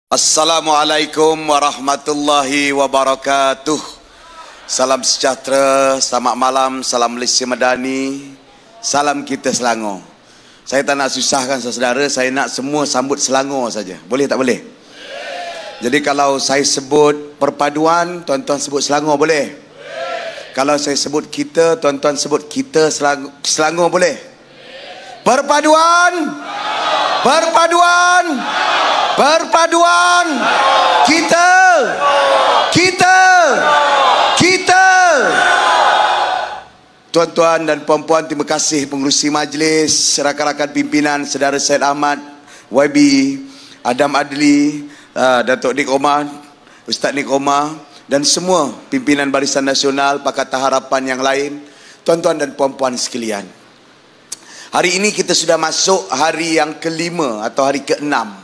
Assalamualaikum warahmatullahi wabarakatuh. Salam sejahtera, selamat malam, salam Malaysia Madani, salam kita Selangor. Saya tak nak susahkan saudara, saya nak semua sambut Selangor saja. Boleh tak boleh? Jadi kalau saya sebut perpaduan, tuan-tuan sebut Selangor boleh? Kalau saya sebut kita, tuan-tuan sebut kita Selangor boleh? Perpaduan, perpaduan, perpaduan, kita. Tuan-tuan dan puan-puan, terima kasih pengerusi majlis, rakan-rakan pimpinan, saudara Syed Ahmad, YB, Adam Adli, Datuk Nik Omar, Ustaz Nik Omar, dan semua pimpinan Barisan Nasional, Pakatan Harapan yang lain, tuan-tuan dan puan-puan sekalian. Hari ini kita sudah masuk hari yang kelima atau hari keenam.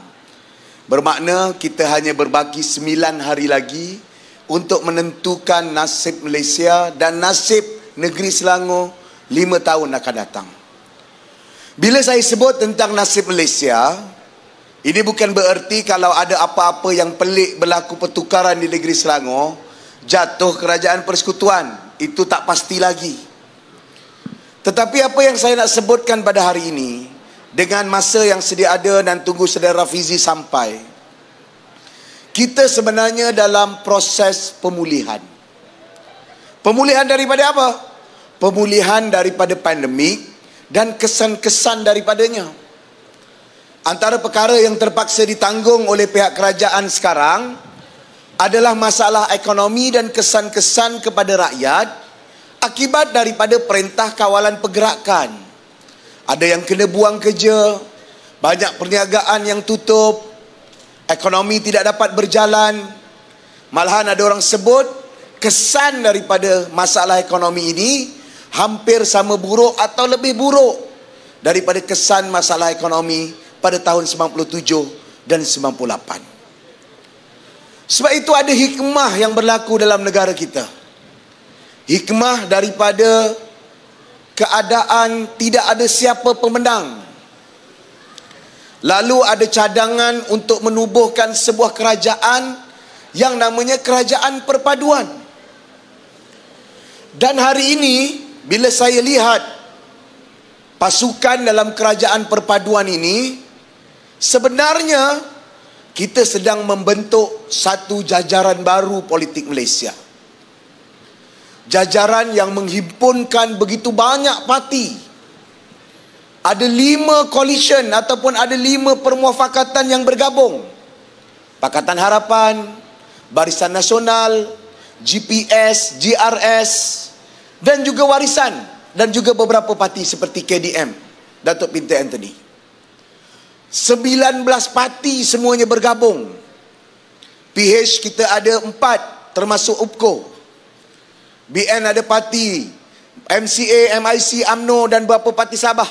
Bermakna kita hanya berbaki 9 hari lagi untuk menentukan nasib Malaysia dan nasib negeri Selangor 5 tahun akan datang. Bila saya sebut tentang nasib Malaysia, ini bukan bererti kalau ada apa-apa yang pelik berlaku pertukaran di negeri Selangor, jatuh kerajaan persekutuan. Itu tak pasti lagi. Tetapi apa yang saya nak sebutkan pada hari ini, dengan masa yang sedia ada dan tunggu saudara Rafizi sampai, kita sebenarnya dalam proses pemulihan. Pemulihan daripada apa? Pemulihan daripada pandemik dan kesan-kesan daripadanya. Antara perkara yang terpaksa ditanggung oleh pihak kerajaan sekarang adalah masalah ekonomi dan kesan-kesan kepada rakyat akibat daripada perintah kawalan pergerakan. Ada yang kena buang kerja, banyak perniagaan yang tutup, ekonomi tidak dapat berjalan. Malahan ada orang sebut kesan daripada masalah ekonomi ini hampir sama buruk atau lebih buruk daripada kesan masalah ekonomi pada tahun 97 dan 98. Sebab itu ada hikmah yang berlaku dalam negara kita. Hikmah daripada keadaan tidak ada siapa pemenang. Lalu ada cadangan untuk menubuhkan sebuah kerajaan yang namanya kerajaan perpaduan. Dan hari ini bila saya lihat pasukan dalam kerajaan perpaduan ini, sebenarnya kita sedang membentuk satu jajaran baru politik Malaysia. Jajaran yang menghimpunkan begitu banyak parti. Ada 5 coalition ataupun ada 5 permuafakatan yang bergabung. Pakatan Harapan, Barisan Nasional, GPS, GRS, dan juga Warisan, dan juga beberapa parti seperti KDM, Datuk Pinter Anthony. 19 parti semuanya bergabung. PH kita ada 4 termasuk UPKO. BN ada parti, MCA, MIC, UMNO dan beberapa parti Sabah.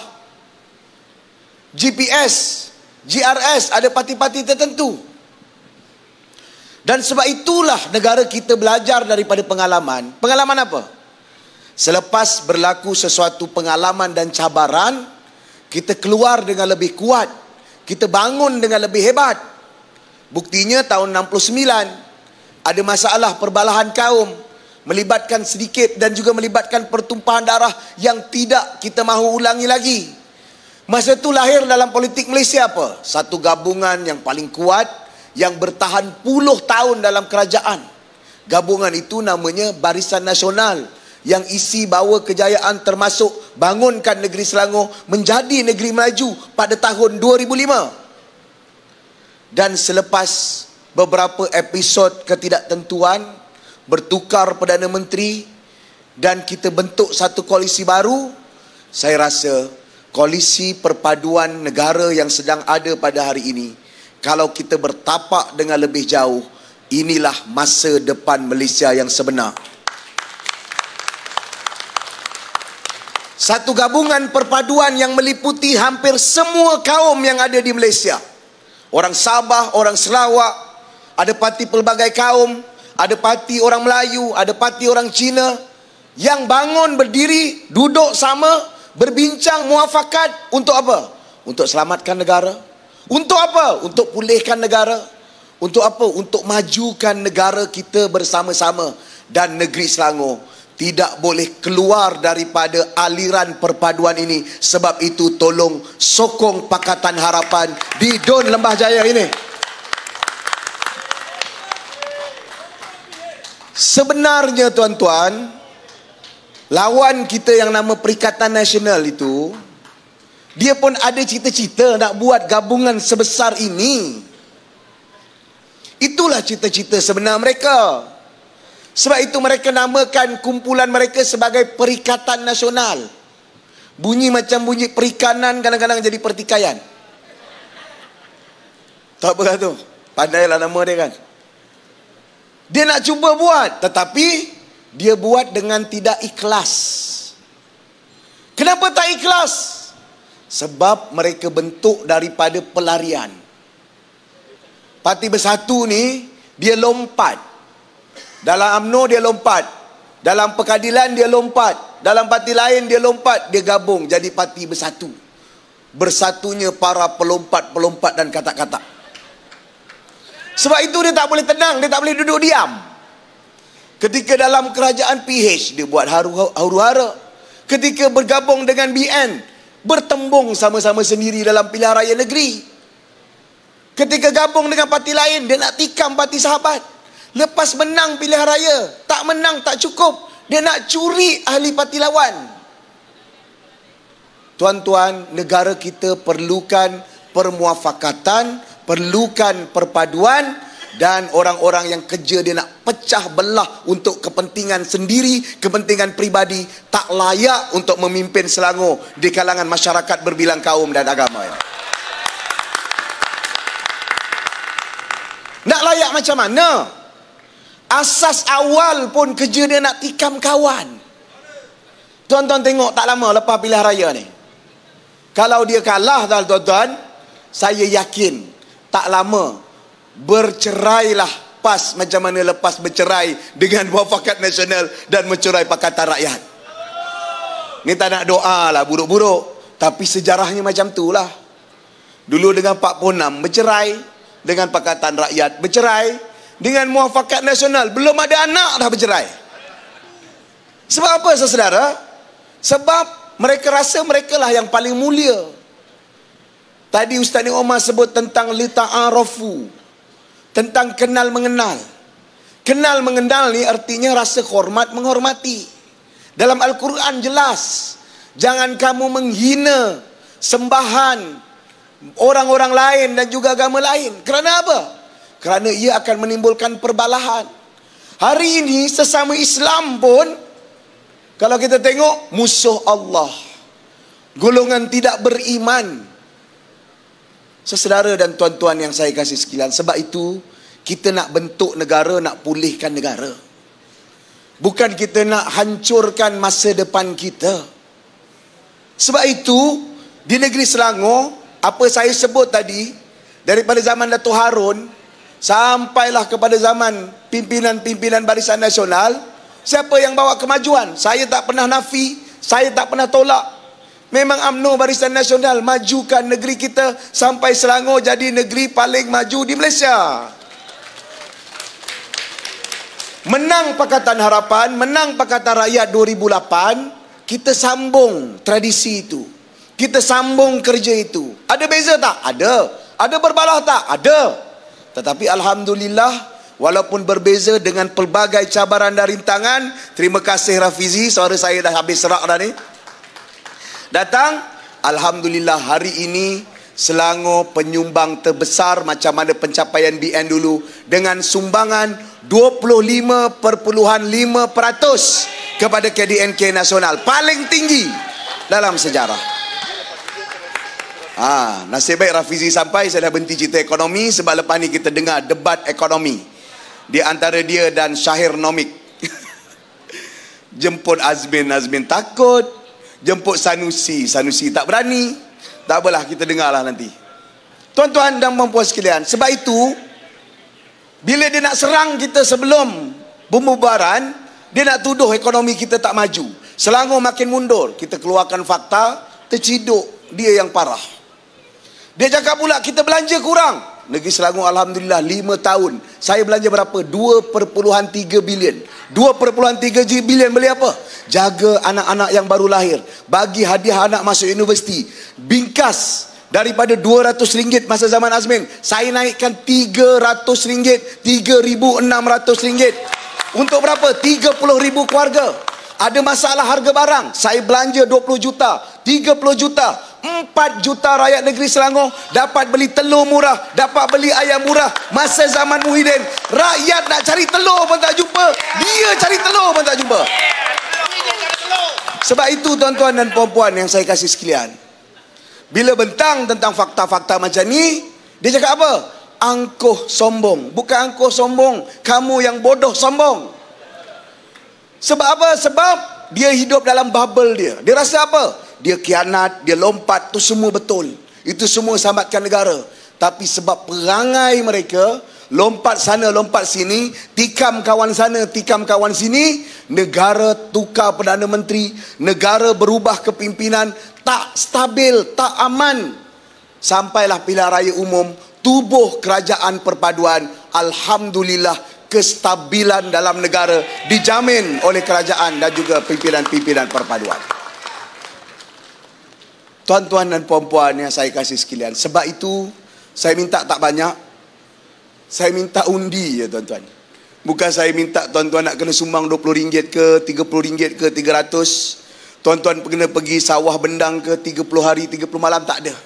GPS, GRS ada parti-parti tertentu. Dan sebab itulah negara kita belajar daripada pengalaman. Pengalaman apa? Selepas berlaku sesuatu pengalaman dan cabaran, kita keluar dengan lebih kuat. Kita bangun dengan lebih hebat. Buktinya tahun 69 ada masalah perbalahan kaum, melibatkan sedikit dan juga melibatkan pertumpahan darah yang tidak kita mahu ulangi lagi. Masa itu lahir dalam politik Malaysia apa? Satu gabungan yang paling kuat, yang bertahan puluh tahun dalam kerajaan. Gabungan itu namanya Barisan Nasional, yang isi bawa kejayaan termasuk bangunkan negeri Selangor menjadi negeri melaju pada tahun 2005. Dan selepas beberapa episod ketidaktentuan, bertukar Perdana Menteri dan kita bentuk satu koalisi baru, saya rasa koalisi perpaduan negara yang sedang ada pada hari ini, kalau kita bertapak dengan lebih jauh, inilah masa depan Malaysia yang sebenar. Satu gabungan perpaduan yang meliputi hampir semua kaum yang ada di Malaysia. Orang Sabah, orang Sarawak, ada parti pelbagai kaum, ada parti orang Melayu, ada parti orang Cina, yang bangun berdiri, duduk sama, berbincang muafakat untuk apa? Untuk selamatkan negara. Untuk apa? Untuk pulihkan negara. Untuk apa? Untuk majukan negara kita bersama-sama. Dan negeri Selangor tidak boleh keluar daripada aliran perpaduan ini. Sebab itu tolong sokong Pakatan Harapan di DUN Lembah Jaya ini. Sebenarnya tuan-tuan, lawan kita yang nama Perikatan Nasional itu, dia pun ada cita-cita nak buat gabungan sebesar ini. Itulah cita-cita sebenar mereka. Sebab itu mereka namakan kumpulan mereka sebagai Perikatan Nasional. Bunyi macam bunyi perikanan, kadang-kadang jadi pertikaian. Tak apa tu? Pandailah nama dia kan. Dia nak cuba buat, tetapi dia buat dengan tidak ikhlas. Kenapa tak ikhlas? Sebab mereka bentuk daripada pelarian. Parti Bersatu ni, dia lompat. Dalam UMNO dia lompat, dalam Pengadilan dia lompat, dalam parti lain dia lompat, dia gabung jadi Parti Bersatu. Bersatunya para pelompat-pelompat dan katak-katak. Sebab itu dia tak boleh tenang, dia tak boleh duduk diam. Ketika dalam kerajaan PH, dia buat haru-hara. Ketika bergabung dengan BN, bertembung sama-sama sendiri dalam pilihan raya negeri. Ketika gabung dengan parti lain, dia nak tikam parti sahabat. Lepas menang pilihan raya, tak menang tak cukup, dia nak curi ahli parti lawan. Tuan-tuan, negara kita perlukan permuafakatan, perlukan perpaduan, dan orang-orang yang kerja dia nak pecah belah untuk kepentingan sendiri, kepentingan pribadi, tak layak untuk memimpin Selangor di kalangan masyarakat berbilang kaum dan agama. Nak layak macam mana? Asas awal pun kerja dia nak tikam kawan. Tuan-tuan tengok tak lama lepas pilihan raya ni, kalau dia kalah tuan-tuan, saya yakin tak lama bercerailah PAS macam mana lepas bercerai dengan Muafakat Nasional dan mencerai Pakatan Rakyat. Ni tak nak doa lah buruk-buruk, tapi sejarahnya macam tu lah. Dulu dengan Pak Ponam bercerai, dengan Pakatan Rakyat bercerai, dengan Muafakat Nasional belum ada anak dah bercerai. Sebab apa saudara? Sebab mereka rasa mereka lah yang paling mulia. Tadi Ustaz Nik Omar sebut tentang lita'arafu, tentang kenal mengenal. Kenal mengenal ni artinya rasa hormat menghormati. Dalam Al-Quran jelas, jangan kamu menghina sembahan orang-orang lain dan juga agama lain. Kerana apa? Kerana ia akan menimbulkan perbalahan. Hari ini sesama Islam pun, kalau kita tengok, musuh Allah, golongan tidak beriman. Saudara dan tuan-tuan yang saya kasih sekalian, sebab itu kita nak bentuk negara, nak pulihkan negara. Bukan kita nak hancurkan masa depan kita. Sebab itu di negeri Selangor, apa saya sebut tadi, daripada zaman Dato' Harun sampailah kepada zaman pimpinan-pimpinan Barisan Nasional, siapa yang bawa kemajuan? Saya tak pernah nafi, saya tak pernah tolak. Memang UMNO Barisan Nasional majukan negeri kita sampai Selangor jadi negeri paling maju di Malaysia. Menang Pakatan Harapan, menang Pakatan Rakyat 2008, kita sambung tradisi itu. Kita sambung kerja itu. Ada beza tak? Ada. Ada berbalah tak? Ada. Tetapi alhamdulillah, walaupun berbeza dengan pelbagai cabaran dan rintangan, terima kasih Rafizi, saudara saya dah habis serak dah ni. Datang, alhamdulillah hari ini Selangor penyumbang terbesar macam mana pencapaian BN dulu, dengan sumbangan 25.5% kepada KDNK nasional, paling tinggi dalam sejarah. Nasib baik Rafizi sampai, saya dah berhenti cerita ekonomi, sebab lepas ni kita dengar debat ekonomi di antara dia dan Syahir Nomik. Jemput Azmin, Azmin takut. Jemput Sanusi, Sanusi tak berani. Tak apalah, kita dengarlah nanti. Tuan-tuan dan puan-puan sekalian, sebab itu bila dia nak serang kita sebelum pembubaran, dia nak tuduh ekonomi kita tak maju, Selangor makin mundur. Kita keluarkan fakta, terciduk dia yang parah. Dia cakap pula kita belanja kurang. Negeri Selangor alhamdulillah 5 tahun. Saya belanja berapa? 2.3 bilion. 2.3 bilion beli apa? Jaga anak-anak yang baru lahir. Bagi hadiah anak masuk universiti. Bingkas daripada RM200 masa zaman Azmin, saya naikkan RM300, RM3,600. Untuk berapa? 30,000 keluarga. Ada masalah harga barang, saya belanja 20 juta, 30 juta, 4 juta rakyat negeri Selangor dapat beli telur murah, dapat beli ayam murah. Masa zaman Muhyiddin, rakyat nak cari telur pun tak jumpa, dia cari telur pun tak jumpa. Sebab itu tuan-tuan dan puan-puan yang saya kasih sekalian, bila bentang tentang fakta-fakta macam ni, dia cakap apa? Angkuh sombong. Bukan angkuh sombong, kamu yang bodoh sombong. Sebab apa? Sebab dia hidup dalam bubble dia. Dia rasa apa? Dia khianat, dia lompat, tu semua betul. Itu semua selamatkan negara. Tapi sebab perangai mereka, lompat sana, lompat sini, tikam kawan sana, tikam kawan sini, negara tukar Perdana Menteri, negara berubah kepimpinan, tak stabil, tak aman. Sampailah pilihan raya umum, tubuh kerajaan perpaduan. Alhamdulillah, kestabilan dalam negara dijamin oleh kerajaan dan juga pimpinan-pimpinan perpaduan. Tuan-tuan dan puan-puan yang saya kasih sekalian, sebab itu saya minta tak banyak, saya minta undi ya tuan-tuan. Bukan saya minta tuan-tuan nak kena sumbang RM20 ke, RM30 ke, RM300. Tuan-tuan kena pergi sawah bendang ke 30 hari 30 malam, tak ada.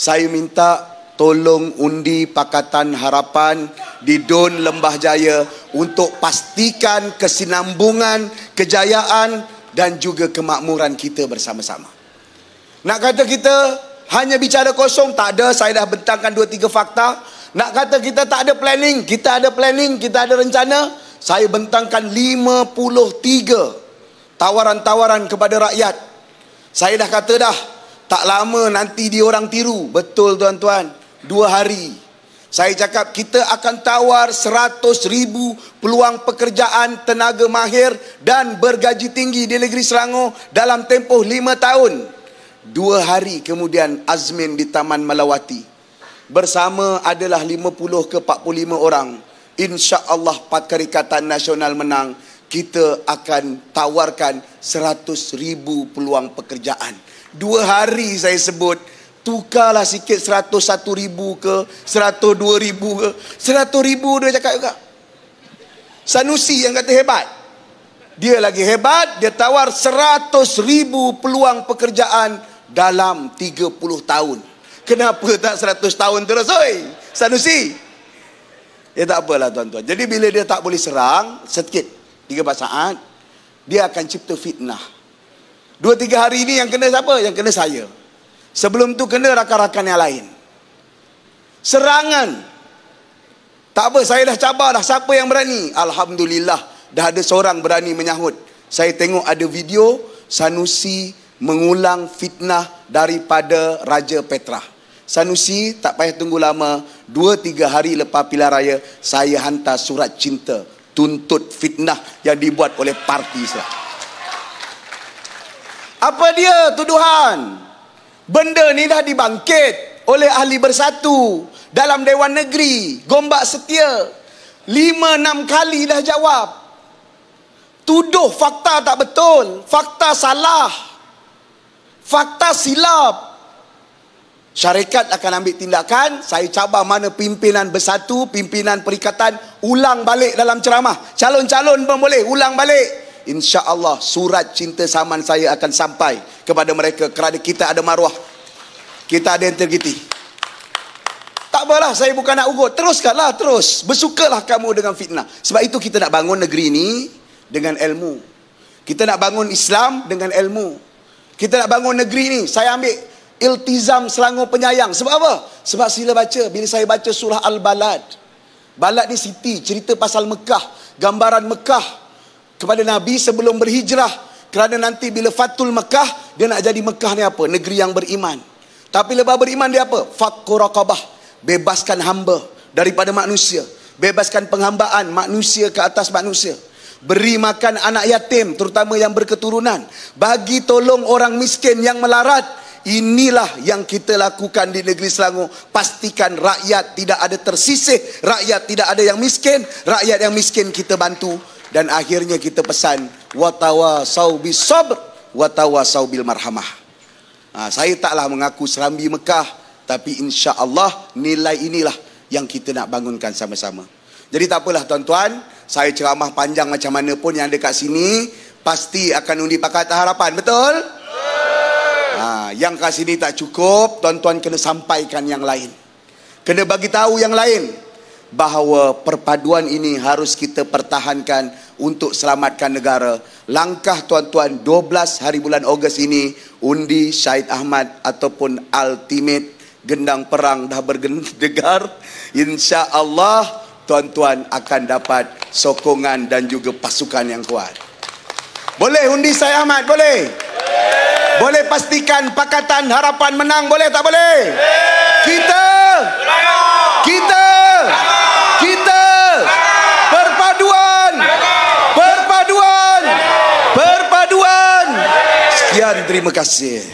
Saya minta tolong undi Pakatan Harapan di Dun Lembah Jaya untuk pastikan kesinambungan, kejayaan dan juga kemakmuran kita bersama-sama. Nak kata kita hanya bicara kosong, tak ada. Saya dah bentangkan 2-3 fakta. Nak kata kita tak ada planning, kita ada planning, kita ada rencana. Saya bentangkan 53 tawaran-tawaran kepada rakyat. Saya dah kata dah, tak lama nanti dia orang tiru. Betul tuan-tuan, 2 hari saya cakap kita akan tawar 100,000 peluang pekerjaan tenaga mahir dan bergaji tinggi di negeri Selangor dalam tempoh 5 tahun. 2 hari kemudian Azmin di Taman Melawati bersama adalah 50 ke 45 orang. InsyaAllah Perikatan Nasional menang, kita akan tawarkan 100,000 peluang pekerjaan. 2 hari saya sebut. Tukarlah sikit 101,000 ke 102,000 ke 100,000 dia cakap juga. Sanusi yang kata hebat, dia lagi hebat, dia tawar 100,000 peluang pekerjaan dalam 30 tahun. Kenapa tak 100 tahun terus oi Sanusi? Ya tak apalah tuan-tuan. Jadi bila dia tak boleh serang sedikit 3-4 saat, dia akan cipta fitnah. 2-3 hari ini yang kena siapa? Yang kena saya. Sebelum tu kena rakan-rakan yang lain. Serangan. Tak apa, saya dah cabar dah. Siapa yang berani? Alhamdulillah, dah ada seorang berani menyahut. Saya tengok ada video Sanusi mengulang fitnah daripada Raja Petra. Sanusi tak payah tunggu lama, 2-3 hari lepas pilihan raya, saya hantar surat cinta tuntut fitnah yang dibuat oleh parti saya. Apa dia tuduhan? Benda ni dah dibangkit oleh Ahli Bersatu dalam Dewan Negeri, Gombak Setia. 5-6 kali dah jawab. Tuduh fakta tak betul, fakta salah, fakta silap. Syarikat akan ambil tindakan. Saya cabar mana pimpinan Bersatu, pimpinan Perikatan, ulang balik dalam ceramah. Calon-calon pun boleh ulang balik. InsyaAllah surat cinta saman saya akan sampai kepada mereka kerana kita ada maruah, kita ada integriti. Tak apalah, saya bukan nak ugut. Teruskanlah, terus. Bersukalah kamu dengan fitnah. Sebab itu kita nak bangun negeri ini dengan ilmu. Kita nak bangun Islam dengan ilmu. Kita nak bangun negeri ini. Saya ambil iltizam Selangor Penyayang. Sebab apa? Sebab sila baca. Bila saya baca surah Al-Balad, Balad ni siti, cerita pasal Mekah, gambaran Mekah kepada Nabi sebelum berhijrah. Kerana nanti bila Fatul Mekah, dia nak jadi Mekah ni apa? Negeri yang beriman. Tapi lepas beriman dia apa? Fakku raqabah, bebaskan hamba daripada manusia, bebaskan penghambaan manusia ke atas manusia, beri makan anak yatim terutama yang berketurunan, bagi tolong orang miskin yang melarat, inilah yang kita lakukan di negeri Selangor. Pastikan rakyat tidak ada tersisih, rakyat tidak ada yang miskin, rakyat yang miskin kita bantu. Dan akhirnya kita pesan, watawasau bis sabr, watawasau bil marhamah. Saya taklah mengaku Serambi Mekah, tapi insya Allah nilai inilah yang kita nak bangunkan sama-sama. Jadi tak apalah tuan-tuan, saya ceramah panjang macam mana pun yang ada kat sini, pasti akan undi Pakatan Harapan, betul? Yang kat sini tak cukup, tuan-tuan kena sampaikan yang lain. Kena bagi tahu yang lain bahawa perpaduan ini harus kita pertahankan untuk selamatkan negara. Langkah tuan-tuan 12 hari bulan Ogos ini, undi Syahid Ahmad ataupun ultimate gendang perang dah berdegar. Insya-Allah tuan-tuan akan dapat sokongan dan juga pasukan yang kuat. Boleh undi Syahid Ahmad? Boleh? Boleh pastikan Pakatan Harapan menang? Boleh tak boleh? Kita perpaduan. Sekian, terima kasih.